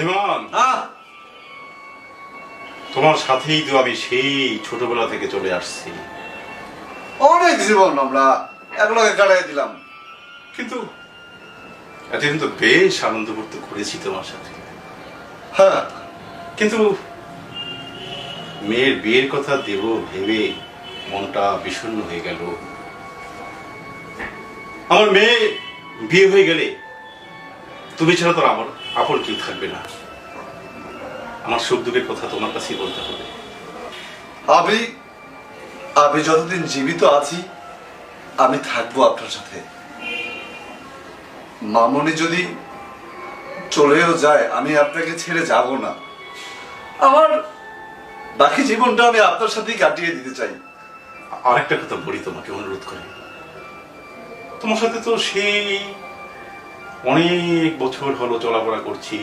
ধীমান, তোমার সাথেই তো আমি সেই ছোটবেলা থেকে চলে আসছি। অনেক জীবন আমরা একলাগে কাটাই দিলাম, কিন্তু এতদিন তো বেশ আনন্দ করতে করেছি তোমার সাথে। হ্যাঁ, কিন্তু মেয়ের বিয়ের কথা দেব ভেবে মনটা বিষণ্ণ হয়ে গেল। আমার মেয়ে বিয়ে হয়ে গেলে তুমি ছাড়া তো আমার আপন কেউ থাকবে না। আমার সুখ দুঃখের কথা তোমার কাছেই বলতে হবে। আমি আমি যতদিন জীবিত আছি আমি থাকবো আপনার সাথে। মামনি যদি চলেও যায় আমি আপনাকে ছেড়ে যাব না। আমার বাকি জীবনটা আমি আপনার সাথেই কাটিয়ে দিতে চাই। আরেকটা কথা বলি তোমাকে অনুরোধ করে, তোমার সাথে তো সেই অনেক বছর হলো চলাফেরা করছি,